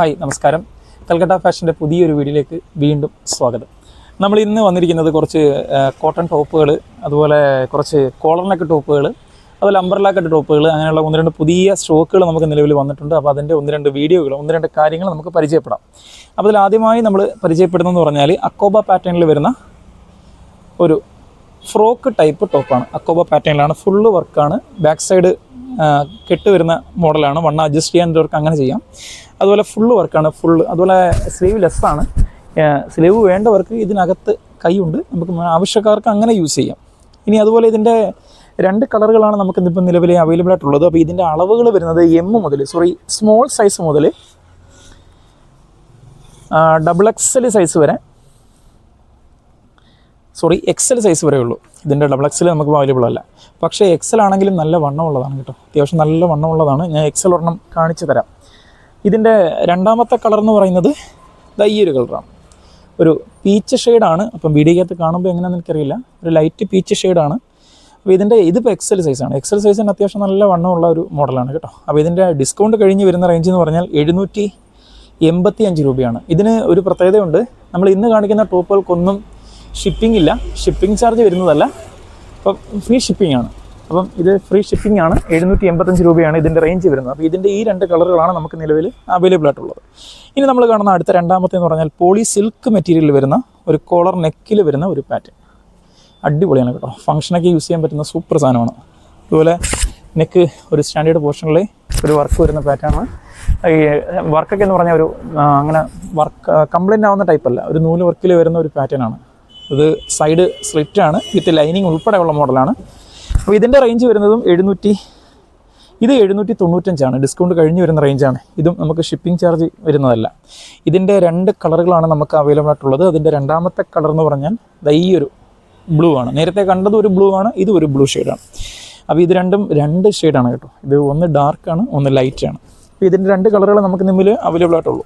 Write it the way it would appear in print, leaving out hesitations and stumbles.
Hi നമസ്കാരം. കൽക്കട്ട ഫാഷൻ്റെ പുതിയൊരു വീഡിയോയിലേക്ക് വീണ്ടും സ്വാഗതം. നമ്മൾ ഇന്ന് വന്നിരിക്കുന്നത് കുറച്ച് കോട്ടൺ ടോപ്പുകൾ, അതുപോലെ കുറച്ച് കോളർനെക്ക് ടോപ്പുകൾ, അതുപോലെ അംബ്രല്ല കട്ട് ടോപ്പുകൾ, അങ്ങനെയുള്ള ഒന്ന് രണ്ട് പുതിയ സ്റ്റോക്കുകൾ നമുക്ക് നിലവിൽ വന്നിട്ടുണ്ട്. അപ്പോൾ അതിൻ്റെ ഒന്ന് രണ്ട് വീഡിയോകൾ, ഒന്ന് രണ്ട് കാര്യങ്ങൾ നമുക്ക് പരിചയപ്പെടാം. അപ്പോൾ അതിൽ ആദ്യമായി നമ്മൾ പരിചയപ്പെടുന്നതെന്ന് പറഞ്ഞാൽ അക്കോബ പാറ്റേണിൽ വരുന്ന ഒരു ഫ്രോക്ക് ടൈപ്പ് ടോപ്പാണ്. അക്കോബ പാറ്റേണിലാണ്, ഫുള്ള് വർക്കാണ്. ബാക്ക് സൈഡ് കെട്ട് വരുന്ന മോഡലാണ്. വണ്ണം അഡ്ജസ്റ്റ് ചെയ്യാൻ അങ്ങനെ ചെയ്യാം. അതുപോലെ ഫുള്ള് വർക്കാണ്, അതുപോലെ സ്ലീവ് ലെസ്സാണ്. സ്ലീവ് വേണ്ടവർക്ക് ഇതിനകത്ത് കൈയുണ്ട്, നമുക്ക് ആവശ്യക്കാർക്ക് അങ്ങനെ യൂസ് ചെയ്യാം. ഇനി അതുപോലെ ഇതിൻ്റെ രണ്ട് കളറുകളാണ് നമുക്ക് ഇപ്പം നിലവിൽ അവൈലബിൾ ആയിട്ടുള്ളത്. അപ്പോൾ ഇതിൻ്റെ അളവുകൾ വരുന്നത് സ്മോൾ സൈസ് മുതൽ XXL സൈസ് വരെ, എക്സൽ സൈസ് വരെ ഉള്ളൂ. ഇതിൻ്റെ XXL നമുക്ക് അവൈലബിൾ അല്ല. പക്ഷേ XL ആണെങ്കിലും നല്ല വണ്ണമുള്ളതാണ് കേട്ടോ, അത്യാവശ്യം നല്ല വണ്ണമുള്ളതാണ്. ഞാൻ XL ഒരെണ്ണം കാണിച്ചു തരാം. ഇതിൻ്റെ രണ്ടാമത്തെ കളർ എന്ന് പറയുന്നത് ഈ ഒരു കളറാണ്, ഒരു പീച്ച് ഷെയ്ഡാണ്. അപ്പം വീഡിയോക്കകത്ത് കാണുമ്പോൾ എങ്ങനെയാണെന്ന് എനിക്കറിയില്ല, ഒരു ലൈറ്റ് പീച്ച് ഷെയ്ഡാണ്. അപ്പോൾ ഇതിപ്പോൾ XL സൈസാണ്. XL സൈസിന് അത്യാവശ്യം നല്ല വണ്ണമുള്ള ഒരു മോഡലാണ് കേട്ടോ. അപ്പോൾ ഇതിൻ്റെ ഡിസ്കൗണ്ട് കഴിഞ്ഞ് വരുന്ന റേഞ്ച് എന്ന് പറഞ്ഞാൽ 785 രൂപയാണ്. ഇതിന് ഒരു പ്രത്യേകതയുണ്ട്. നമ്മൾ ഇന്ന് കാണിക്കുന്ന ടോപ്പുകൾക്കൊന്നും ഷിപ്പിംഗ് ഇല്ല, ഷിപ്പിംഗ് ചാർജ് വരുന്നതല്ല. അപ്പം ഫ്രീ ഷിപ്പിംഗ് ആണ്. അപ്പം ഇത് ഫ്രീ ഷിപ്പിംഗ് ആണ്. 785 രൂപയാണ് ഇതിൻ്റെ റേഞ്ച് വരുന്നത്. അപ്പോൾ ഇതിൻ്റെ ഈ രണ്ട് കളറുകളാണ് നമുക്ക് നിലവിൽ അവൈലബിൾ ആയിട്ടുള്ളത്. ഇനി നമ്മൾ കാണുന്ന അടുത്ത രണ്ടാമത്തെ എന്ന് പറഞ്ഞാൽ പോളി സിൽക്ക് മെറ്റീരിയലിൽ വരുന്ന ഒരു കോളർ നെക്കിൽ വരുന്ന ഒരു പാറ്റേൺ. അടിപൊളിയാണ് കേട്ടോ, ഫംഗ്ഷനൊക്കെ യൂസ് ചെയ്യാൻ പറ്റുന്ന സൂപ്പർ സാധനമാണ്. അതുപോലെ നെക്ക് ഒരു സ്റ്റാൻഡേർഡ് പോർഷനിൽ ഒരു വർക്ക് വരുന്ന പാറ്റേണാണ്. ഈ വർക്കൊക്കെ എന്ന് പറഞ്ഞാൽ ഒരു അങ്ങനെ വർക്ക് കംപ്ലൈൻ്റ് ആവുന്ന ടൈപ്പല്ല, ഒരു നൂല് വർക്കിൽ വരുന്ന ഒരു പാറ്റേണാണ്. ഇത് സൈഡ് സ്ലിറ്റാണ്, വിത്ത് ലൈനിങ് ഉൾപ്പെടെയുള്ള മോഡലാണ്. അപ്പോൾ ഇതിൻ്റെ റേഞ്ച് വരുന്നതും 795 ഡിസ്കൗണ്ട് കഴിഞ്ഞ് വരുന്ന റേഞ്ചാണ്. ഇതും നമുക്ക് ഷിപ്പിംഗ് ചാർജ് വരുന്നതല്ല. ഇതിൻ്റെ രണ്ട് കളറുകളാണ് നമുക്ക് അവൈലബിൾ ആയിട്ടുള്ളത്. അതിൻ്റെ രണ്ടാമത്തെ കളർ എന്ന് പറഞ്ഞാൽ ഈ ഒരു ബ്ലൂ ആണ്. നേരത്തെ കണ്ടത് ഒരു ബ്ലൂ ആണ്, ഇത് ഒരു ബ്ലൂ ഷെയ്ഡാണ്. അപ്പോൾ ഇത് രണ്ടും രണ്ട് ഷെയ്ഡാണ് കേട്ടോ. ഇത് ഒന്ന് ഡാർക്കാണ്, ഒന്ന് ലൈറ്റാണ്. അപ്പോൾ ഇതിൻ്റെ രണ്ട് കളറുകൾ നമുക്ക് മുമ്പിൽ അവൈലബിൾ ആയിട്ടുള്ളൂ.